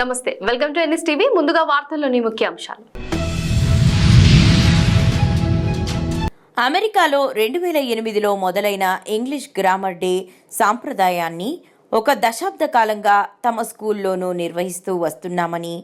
నమస్తే, welcome to NSTV. ముందుగా వార్తల్లోని ముఖ్యాంశాలు. అమెరికాలో 2008లో మొదలైన ఇంగ్లీష్ గ్రామర్ డే సాంప్రదాయాన్ని ఒక దశాబ్ద కాలంగా తమ స్కూల్లోనూ నిర్వహిస్తూ వస్తున్నామని,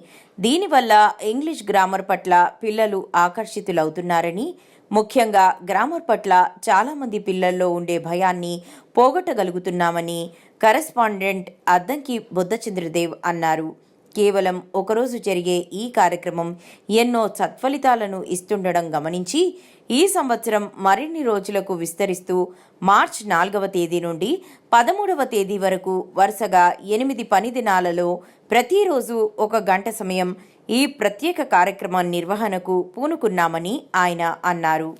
దీనివల్ల ఇంగ్లీష్ గ్రామర్ పట్ల పిల్లలు ఆకర్షితులవుతున్నారని, ముఖ్యంగా గ్రామర్ పట్ల చాలామంది పిల్లల్లో ఉండే భయాన్ని పోగొట్టగలుగుతున్నామని కరెస్పాండెంట్ అద్దంకి బుద్ధచంద్రదేవ్ అన్నారు. కేవలం ఒకరోజు జరిగే ఈ కార్యక్రమం ఎన్నో సత్ఫలితాలను ఇస్తుండడం గమనించి ఈ సంవత్సరం మరిన్ని రోజులకు విస్తరిస్తూ మార్చి 4వ తేదీ నుండి 13వ తేదీ వరకు వరుసగా 8 పని దినాలలో ప్రతిరోజు 1 గంట సమయం ఈ ప్రత్యేక కార్యక్రమం నిర్వహణకు పూనుకున్నామని ఆయన అన్నారు.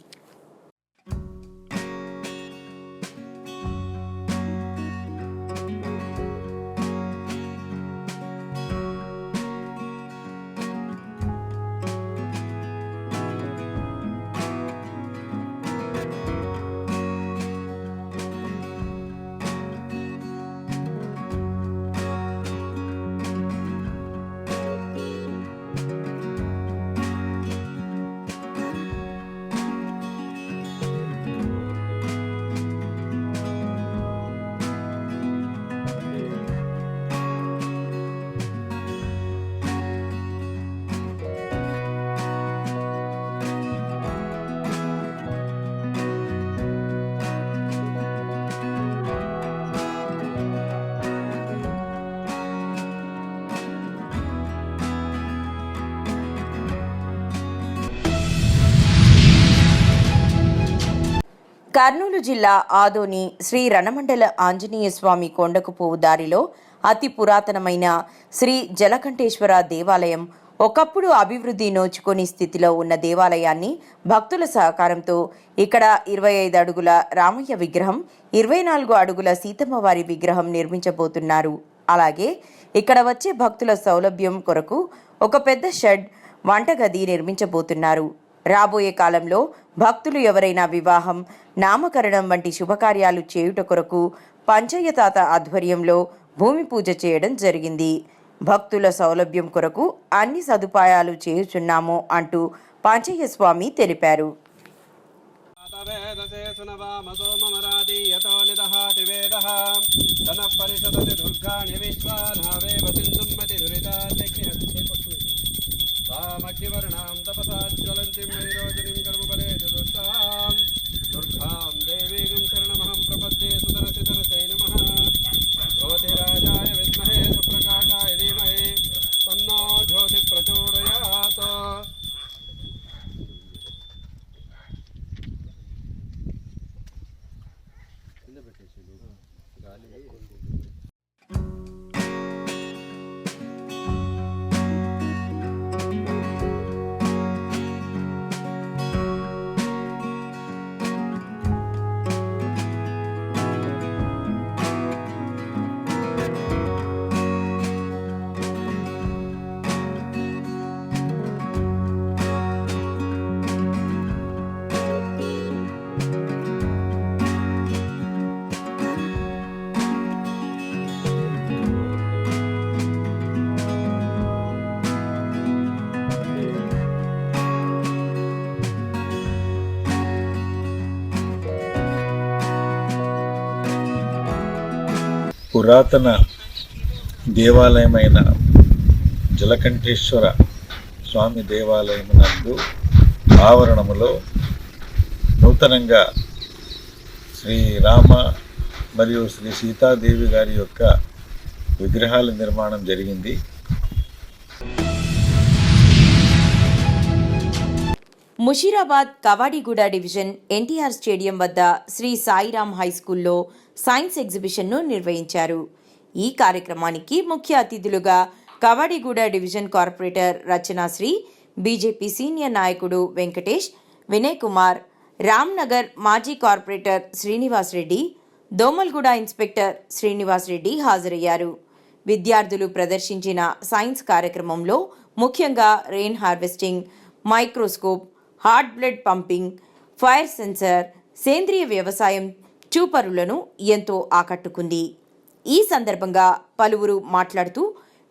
కర్నూలు జిల్లా ఆదోని శ్రీ రణమండల ఆంజనేయ స్వామి కొండకు పోవు దారిలో అతి పురాతనమైన శ్రీ జలకంఠేశ్వర దేవాలయం ఒకప్పుడు అభివృద్ధి నోచుకొని స్థితిలో ఉన్న దేవాలయాన్ని భక్తుల సహకారంతో ఇక్కడ 25 అడుగుల రామయ్య విగ్రహం, 24 అడుగుల సీతమ్మవారి విగ్రహం నిర్మించబోతున్నారు. అలాగే ఇక్కడ వచ్చే భక్తుల సౌలభ్యం కొరకు ఒక పెద్ద షెడ్, వంటగది నిర్మించబోతున్నారు. రాబోయే కాలంలో భక్తులు ఎవరైనా వివాహం, నామకరణం వంటి శుభకార్యాలు చేయుట కొరకు పంచయ్య తాత ఆధ్వర్యంలో భూమి పూజ చేయడం జరిగింది. భక్తుల సౌలభ్యం కొరకు అన్ని సదుపాయాలు చేయుచున్నాము అంటూ పంచయ్య స్వామి తెలిపారు. మధ్యవర్ణాం తపసాజ్వలంతిం వైరోజనిం కర్మఫలే చతుష్టాం దుర్గాం దేవీం శరణమహం ప్రపద్యే సుతరసితరసై నమః. భగవతి రాజాయ విద్మహే సుప్రకాశాయ ధీమహి తన్నో జ్యోతి ప్రచోదయాత్. పురాతన దేవాలయమైన జలకంఠేశ్వర స్వామి దేవాలయమునందు ఆవరణములో నూతనంగా శ్రీ రామ మరియు శ్రీ సీతాదేవి గారి యొక్క విగ్రహాల నిర్మాణం జరిగింది. ముషీరాబాద్ కవాడిగూడ డివిజన్ ఎన్టీఆర్ స్టేడియం వద్ద శ్రీ సాయిరాం హైస్కూల్లో సైన్స్ ఎగ్జిబిషన్ను నిర్వహించారు. ఈ కార్యక్రమానికి ముఖ్య అతిథులుగా Kavadiguda division corporator Rachanasri, BJP senior నాయకుడు వెంకటేష్, వినయ్ కుమార్, రామ్నగర్ మాజీ కార్పొరేటర్ శ్రీనివాస్ రెడ్డి, దోమల్గూడ ఇన్స్పెక్టర్ శ్రీనివాస్ రెడ్డి హాజరయ్యారు. విద్యార్థులు ప్రదర్శించిన సైన్స్ కార్యక్రమంలో ముఖ్యంగా rain harvesting, microscope, heart blood pumping, fire sensor, సేంద్రియ వ్యవసాయం చూపరులను ఎంతో ఆకట్టుకుంది. ఈ సందర్భంగా పలువురు మాట్లాడుతూ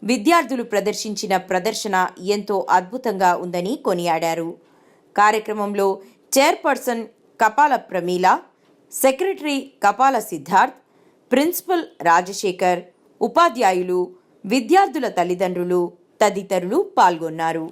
విద్యార్థులు ప్రదర్శించిన ప్రదర్శన ఎంతో అద్భుతంగా ఉందని కొనియాడారు. కార్యక్రమంలో చైర్పర్సన్ కపాల ప్రమీల, సెక్రటరీ కపాల సిద్ధార్థ్, ప్రిన్సిపల్ రాజశేఖర్, ఉపాధ్యాయులు, విద్యార్థుల తల్లిదండ్రులు తదితరులు పాల్గొన్నారు.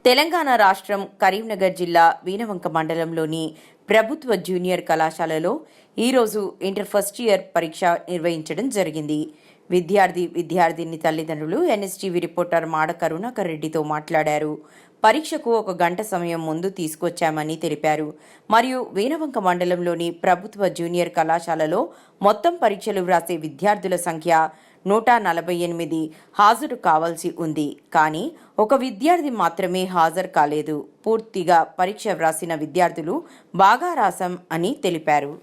తెలంగాణ రాష్ట్రం కరీంనగర్ జిల్లా వీణవంక మండలంలోని ప్రభుత్వ జూనియర్ కళాశాలలో ఈరోజు ఇంటర్ ఫస్ట్ ఇయర్ పరీక్ష నిర్వహించడం జరిగింది. విద్యార్థిని తల్లిదండ్రులు ఎన్ఎస్టీవీ రిపోర్టర్ మాడ కరుణాకర్ రెడ్డితో మాట్లాడారు. పరీక్షకు 1 గంట సమయం ముందు తీసుకొచ్చామని తెలిపారు. మరియు వీణవంక మండలంలోని ప్రభుత్వ జూనియర్ కళాశాలలో మొత్తం పరీక్షలు వ్రాసే విద్యార్థుల సంఖ్య 148 హాజరు కావాల్సి ఉంది. కానీ ఒక విద్యార్థి మాత్రమే హాజరు కాలేదు. పూర్తిగా పరీక్ష వ్రాసిన విద్యార్థులు బాగా రాసాం అని తెలిపారు.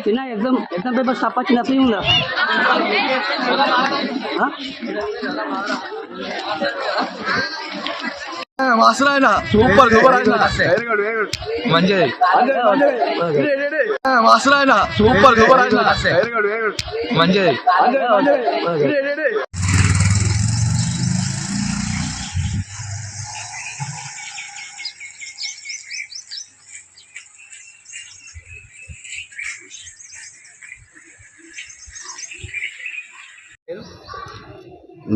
చిన్న ఎగ్జామ్ పేపర్ తప్ప చిన్న ఫ్రీ ఉందా? మాస్టర్ ఆయన సూపర్ వెరీ గుడ్ మంచిది. మాస్టర్ ఆయన సూపర్ వెరీ గుడ్ మంచిది.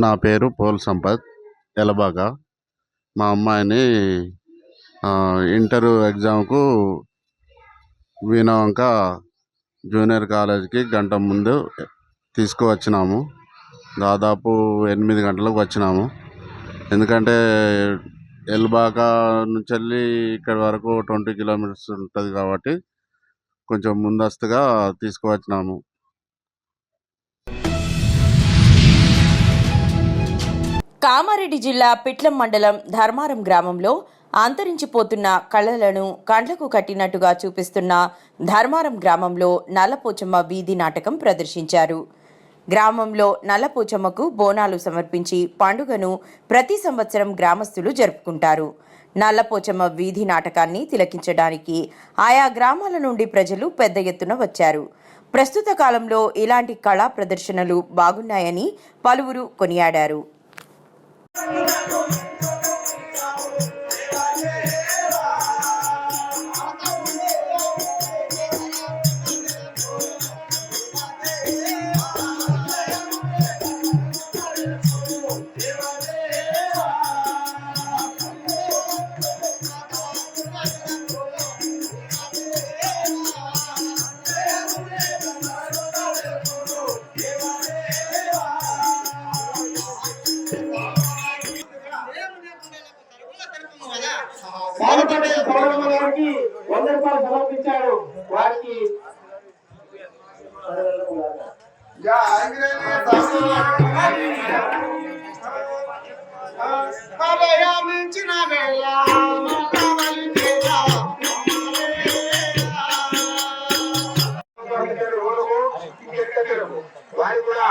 నా పేరు పోల్ సంపత్ ఎలబాక. మా అమ్మాయిని ఇంటర్ ఎగ్జామ్కు వీణవంక జూనియర్ కాలేజీకి గంట ముందు తీసుకువచ్చినాము. దాదాపు 8 గంటలకు వచ్చినాము. ఎందుకంటే ఎలబాక నుంచి వెళ్ళి ఇక్కడి వరకు 20 కిలోమీటర్స్ ఉంటుంది కాబట్టి కొంచెం ముందస్తుగా తీసుకువచ్చినాము. కామారెడ్డి జిల్లా పిట్లం మండలం ధర్మారం గ్రామంలో అంతరించిపోతున్న కళలను కండ్లకు కట్టినట్టుగా చూపిస్తున్న ధర్మారం గ్రామంలో నల్లపోచమ్మ వీధి నాటకం ప్రదర్శించారు. గ్రామంలో నల్లపోచమ్మకు బోనాలు సమర్పించి పండుగను ప్రతి సంవత్సరం గ్రామస్తులు జరుపుకుంటారు. నల్లపోచమ్మ వీధి నాటకాన్ని తిలకించడానికి ఆయా గ్రామాల నుండి ప్రజలు పెద్ద ఎత్తున వచ్చారు. ప్రస్తుత కాలంలో ఇలాంటి కళా ప్రదర్శనలు బాగున్నాయని పలువురు కొనియాడారు. బాలపడే సౌరమ్మ గారికి 100 రూపాయలు సమర్పించారు. వారికి జై ఆంజనేయ వచ్చిన వేళ కావాలి వేళ. వారు కూడా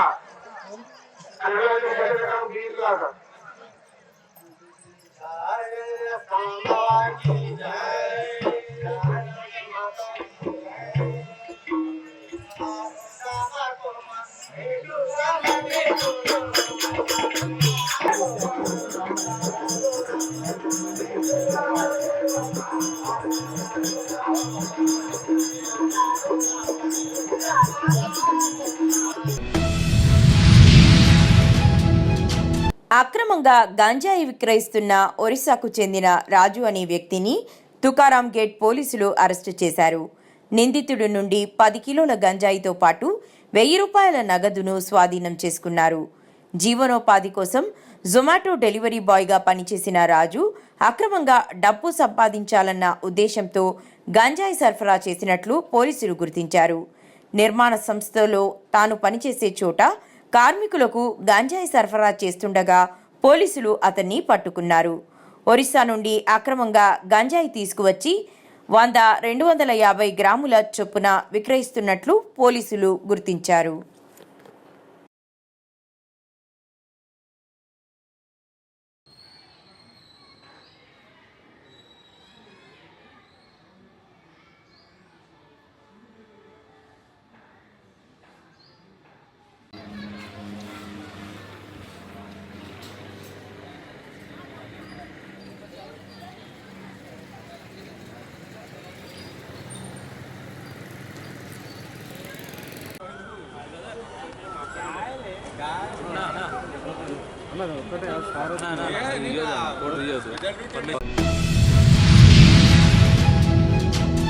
అక్రమంగా గంజాయి విక్రయిస్తున్న ఒరిస్సాకు చెందిన రాజు అనే వ్యక్తిని తుకారాం గేట్ పోలీసులు అరెస్టు చేశారు. నిందితుడి నుండి 10 కిలోల గంజాయితో పాటు 1000 రూపాయల నగదును స్వాధీనం చేసుకున్నారు. జీవనోపాధి కోసం జొమాటో డెలివరీ బాయ్గా పనిచేసిన రాజు అక్రమంగా డబ్బు సంపాదించాలన్న ఉద్దేశంతో గంజాయి సరఫరా చేసినట్లు పోలీసులు గుర్తించారు. నిర్మాణ సంస్థలో తాను పనిచేసే చోట కార్మికులకు గంజాయి సరఫరా చేస్తుండగా పోలీసులు అతన్ని పట్టుకున్నారు. ఒరిస్సా నుండి అక్రమంగా గంజాయి తీసుకువచ్చి 100-250 గ్రాముల చొప్పున విక్రయిస్తున్నట్లు పోలీసులు గుర్తించారు.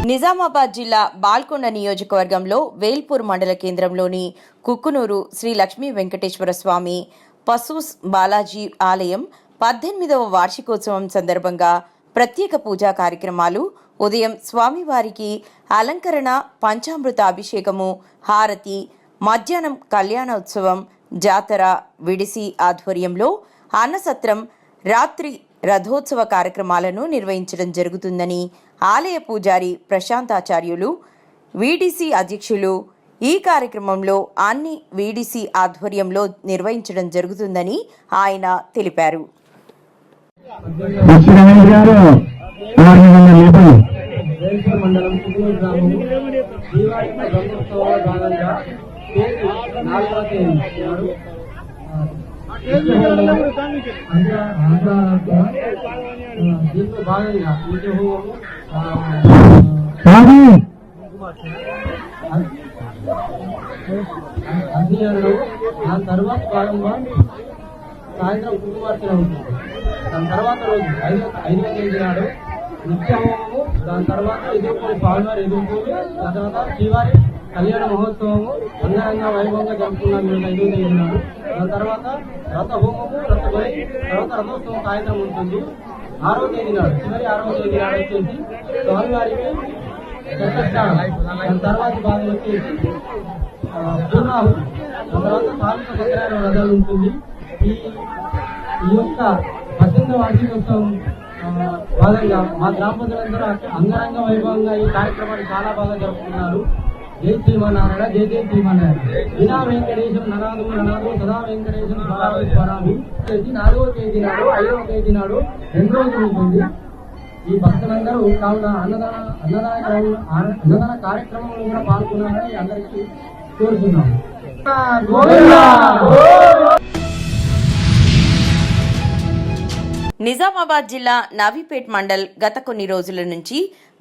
నిజామాబాద్ జిల్లా బాల్కొండ నియోజకవర్గంలో వేల్పూర్ మండల కేంద్రంలోని కుక్కునూరు శ్రీ లక్ష్మీ వెంకటేశ్వర స్వామి పశూస్ బాలాజీ ఆలయం 18వ వార్షికోత్సవం సందర్భంగా ప్రత్యేక పూజా కార్యక్రమాలు, ఉదయం స్వామివారికి అలంకరణ, పంచామృత అభిషేకము, హారతి, మధ్యాహ్నం కళ్యాణోత్సవం, జాతర విడిసి ఆధ్వర్యంలో అన్నసత్రం, రాత్రి రథోత్సవ కార్యక్రమాలను నిర్వహించడం జరుగుతుందని ఆలయ పూజారి ప్రశాంతాచార్యులు, వీడీసీ అధ్యక్షులు ఈ కార్యక్రమంలో అన్ని వీడీసీ ఆధ్వర్యంలో నిర్వహించడం జరుగుతుందని ఆయన తెలిపారు. మండలం కుకునూరు గ్రామం దీవాళి బ్రహ్మోత్సవాల భాగంగా 4వ తేదీ నాడు దీంట్లో భాగంగా నిత్య హోమము, అధ్యయనం, దాని తర్వాత భాగంగా సాయంత్రం కుటుంబార్చన ఉంటుంది. దాని తర్వాత రోజు 5వ తేదీ నాడు నిత్య హోమము, దాని తర్వాత ఎదుర్కొని స్వామివారి ఎదుర్కొని, దాని తర్వాత శ్రీవారి కళ్యాణ మహోత్సవము అంగరంగ వైభవంగా జరుపుకున్నాం 5వ తేదీ నాడు. దాని తర్వాత రథ హోమము, రథబలి, తర్వాత రథోత్సవం సాయంత్రం ఉంటుంది. 6వ తేదీ నాడు, చివరి 6వ తేదీ నాడు వచ్చేసి స్వామివారికి చక్రస్నానం, దాని తర్వాత భాగం వచ్చేసి పూర్ణాహుతి, దాని తర్వాత సాంఘిక సత్యనారాయణ రథాలు ఉంటుంది. ఈ యొక్క 18వ వార్షికోత్సవం భాగంగా మా గ్రామ ప్రజలందరూ అంగరంగ వైభవంగా ఈ కార్యక్రమాన్ని చాలా బాగా జరుపుకున్నారు. జై శ్రీమన్నారాయణ, జై జై శ్రీమన్నారాయణ. వినా వెంకటేశం ననాదు ననాదు సదా వెంకటేశం స్వరామి. 4వ తేదీ నాడు, 5వ తేదీ నాడు 2 రోజులు ఉంటుంది. ఈ భక్తులందరూ కావున అన్నదాన కార్యక్రమంలో కూడా పాల్గొన్నారని అందరికీ కోరుతున్నాము. నిజామాబాద్ జిల్లా నవీపేట్ మండల్ గత కొన్ని రోజుల నుంచి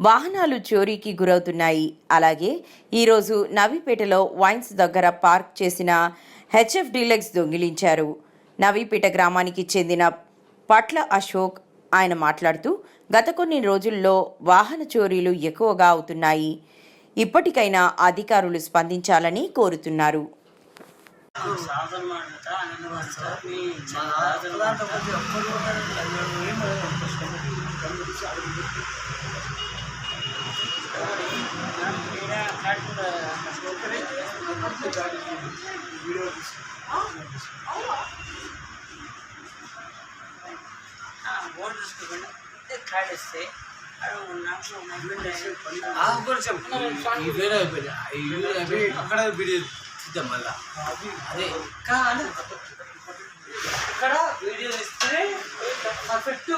వాహనాలు చోరీకి గురవుతున్నాయి. అలాగే ఈరోజు నవీపేటలో వైన్స్ దగ్గర పార్క్ చేసిన హెచ్ఎఫ్ డీలక్స్ దొంగిలించారు. నవీపేట గ్రామానికి చెందిన పట్ల అశోక్ ఆయన మాట్లాడుతూ గత కొన్ని రోజుల్లో వాహన చోరీలు ఎక్కువగా అవుతున్నాయి. ఇప్పటికైనా అధికారులు స్పందించాలని కోరుతున్నారు. బోర్డు ఇక్కడ వీడియో ఇస్తే పర్ఫెక్ట్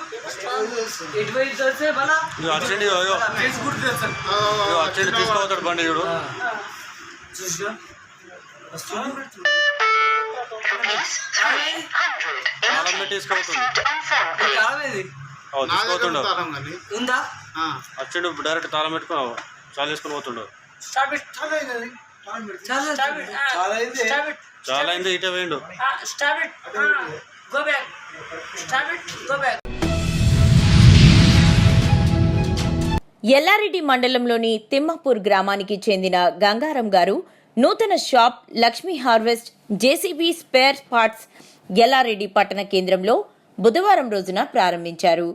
ఎటువైపు చూస్తే మళ్ళా తీసుకోవతాడు బండి చూడు చూసుకో ఉందా వచ్చిండు డైరెక్ట్ తాళం పెట్టుకున్నావు చాలా వేసుకుని పోతుండు చాలా అయింది ఇటే వేయండు ఎల్లారెడ్డి మండలంలోని తిమ్మాపూర్ గ్రామానికి చెందిన గంగారం గారు నూతన shop Lakshmi harvest JCB spare parts Yellareddy పట్టణ కేంద్రంలో బుధవారం రోజున ప్రారంభించారు.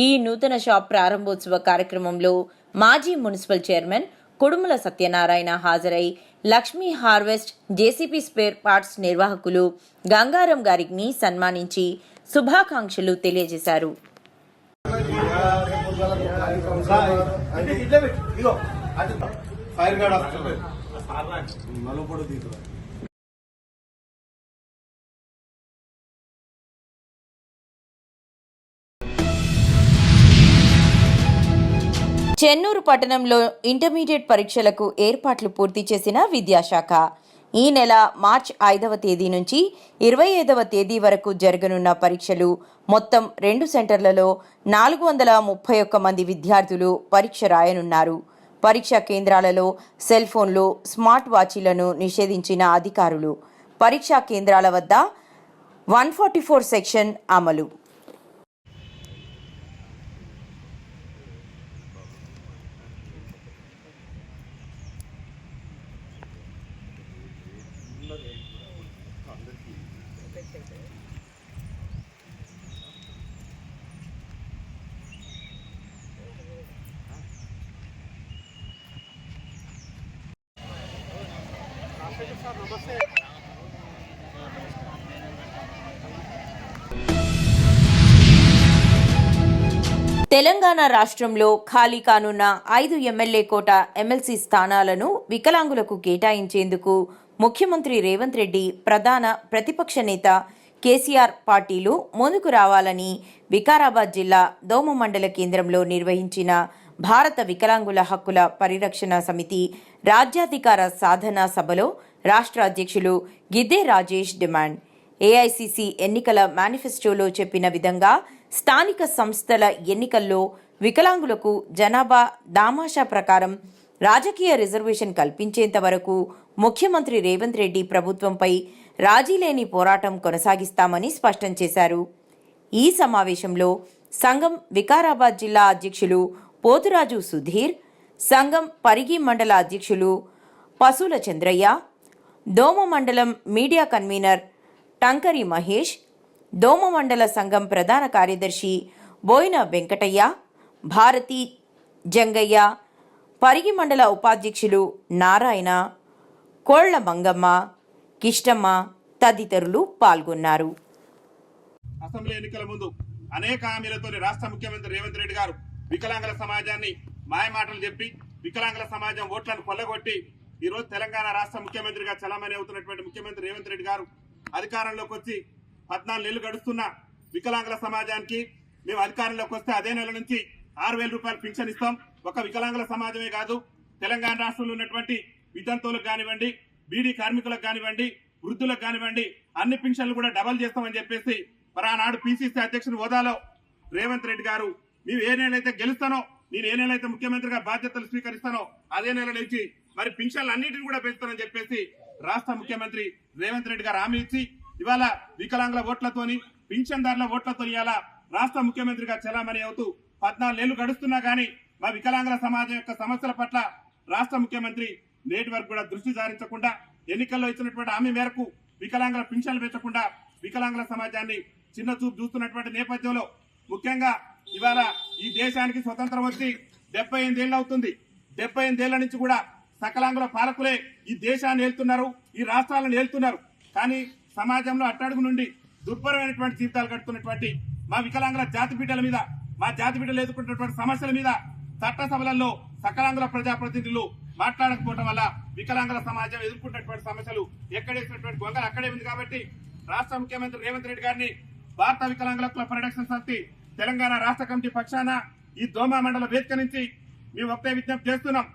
ఈ నూతన షాప్ ప్రారంభోత్సవ కార్యక్రమంలో మాజీ మున్సిపల్ చైర్మన్ కుడుముల సత్యనారాయణ హాజరై Lakshmi harvest JCB spare parts నిర్వాహకులు గంగారం గారిని సన్మానించి శుభాకాంక్షలు తెలియజేశారు. చెన్నూరు పట్టణంలో ఇంటర్మీడియట్ పరీక్షలకు ఏర్పాట్లు పూర్తి చేసిన విద్యాశాఖ ఈ నెల మార్చి 5వ తేదీ నుంచి 25వ తేదీ వరకు జరగనున్న పరీక్షలు మొత్తం 2 సెంటర్లలో 431 మంది విద్యార్థులు పరీక్ష రాయనున్నారు. పరీక్షా కేంద్రాలలో సెల్ ఫోన్లు, స్మార్ట్ వాచీలను నిషేధించిన అధికారులు. పరీక్షా కేంద్రాల వద్ద 144 సెక్షన్ అమలు. తెలంగాణ రాష్ట్రంలో ఖాళీ కానున్న 5 ఎమ్మెల్యే కోట ఎమ్మెల్సీ స్థానాలను వికలాంగులకు కేటాయించేందుకు ముఖ్యమంత్రి రేవంత్ రెడ్డి, ప్రధాన ప్రతిపక్ష నేత కేసీఆర్ పార్టీలు ముందుకు రావాలని వికారాబాద్ జిల్లా దోమ మండల కేంద్రంలో నిర్వహించిన భారత వికలాంగుల హక్కుల పరిరక్షణ సమితి రాజ్యాధికార సాధనా సభలో రాష్ట్ర అధ్యక్షులు గిద్దే రాజేష్ డిమాండ్. ఏఐసీసీ ఎన్నికల మేనిఫెస్టోలో చెప్పిన విధంగా స్థానిక సంస్థల ఎన్నికల్లో వికలాంగులకు జనాభా దామాషా ప్రకారం రాజకీయ రిజర్వేషన్ కల్పించేంత వరకు ముఖ్యమంత్రి రేవంత్ రెడ్డి ప్రభుత్వంపై రాజీలేని పోరాటం కొనసాగిస్తామని స్పష్టం చేశారు. ఈ సమావేశంలో సంఘం వికారాబాద్ జిల్లా అధ్యక్షులు పోతురాజు సుధీర్, సంఘం పరిగి మండల అధ్యక్షులు పశుల చంద్రయ్య, దోమ మండలం మీడియా కన్వీనర్ టంకరి మహేష్, దోమ మండల సంఘం ప్రధాన కార్యదర్శి బోయిన వెంకటయ్య, భారతి జంగయ్య, పరిగి మండల ఉపాధ్యక్షులు నారాయణ, కోళ్ల మంగమ్మ, కిష్టమ్మ తదితరులు పాల్గొన్నారు. అసెంబ్లీ ఎన్నికల ముందు అనేక హామీలతో రాష్ట్ర ముఖ్యమంత్రి రేవంత్ రెడ్డి గారు వికలాంగుల సమాజాన్ని మాయమాటలు చెప్పి వికలాంగుల సమాజం ఓట్లను కొల్లగొట్టి ఈరోజు తెలంగాణ రాష్ట్ర ముఖ్యమంత్రిగా చలామణి అవుతున్నటువంటి ముఖ్యమంత్రి రేవంత్ రెడ్డి గారు అధికారంలోకి వచ్చి 14 నెలలు గడుస్తున్న వికలాంగుల సమాజానికి మేము అధికారంలోకి వస్తే అదే నెల నుంచి 6,000 రూపాయలు పింఛన్ ఇస్తాం. ఒక వికలాంగుల సమాజమే కాదు, తెలంగాణ రాష్ట్రంలో ఉన్నటువంటి వితంతువులకు కానివ్వండి, బీడీ కార్మికులకు కానివ్వండి, వృద్ధులకు కానివ్వండి అన్ని పింఛన్లు కూడా డబల్ చేస్తామని చెప్పేసి మరి ఆనాడు పిసిసి అధ్యక్షుని హోదాలో రేవంత్ రెడ్డి గారు మేము ఏ నెలైతే గెలుస్తానో, నేను ఏ నెలైతే ముఖ్యమంత్రిగా బాధ్యతలు స్వీకరిస్తానో అదే నెల నుంచి మరి పింఛన్లు అన్నింటిని కూడా పెంచుతానని చెప్పేసి రాష్ట్ర ముఖ్యమంత్రి రేవంత్ రెడ్డి గారు హామీ ఇచ్చి ఇవాళ వికలాంగుల ఓట్లతోని, పింఛన్దారుల ఓట్లతో ఇవాళ రాష్ట్ర ముఖ్యమంత్రిగా చలామణి అవుతూ 14 నెలలు గడుస్తున్నా గానీ మా వికలాంగుల సమాజం యొక్క సమస్యల పట్ల రాష్ట్ర ముఖ్యమంత్రి నేటి వరకు కూడా దృష్టి సారించకుండా, ఎన్నికల్లో ఇచ్చినటువంటి హామీ మేరకు వికలాంగుల పింఛన్లు పెంచకుండా వికలాంగుల సమాజాన్ని చిన్న చూపు చూస్తున్నటువంటి నేపథ్యంలో ముఖ్యంగా ఇవాళ ఈ దేశానికి స్వతంత్రం వచ్చి 78 ఏళ్ళు అవుతుంది. 78 ఏళ్ల నుంచి కూడా సకలాంగుల పాలకులే ఈ దేశాన్ని ఏలుతున్నారు, ఈ రాష్ట్రాలను ఏలుతున్నారు. కానీ సమాజంలో అట్టడుగు నుండి దుర్భరమైనటువంటి జీవితాలు గడుపుతున్నటువంటి మా వికలాంగుల జాతి పీఠల మీద మా జాతి బిడ్డలు ఎదుర్కొంటున్నటువంటి సమస్యల మీద చట్టసభలలో సకలాంగుల ప్రజాప్రతినిధులు మాట్లాడకపోవడం వల్ల వికలాంగుల సమాజం ఎదుర్కొంటున్నటువంటి సమస్యలు ఎక్కడేసినటువంటి గొంగలు అక్కడే ఉంది. కాబట్టి రాష్ట్ర ముఖ్యమంత్రి రేవంత్ రెడ్డి గారిని భారత వికలాంగుల హక్కుల పరిరక్షణ సమితి తెలంగాణ రాష్ట్ర కమిటీ పక్షాన ఈ దోమ మండల వేదిక నుంచి మేము ఒకటే విజ్ఞప్తి చేస్తున్నాం.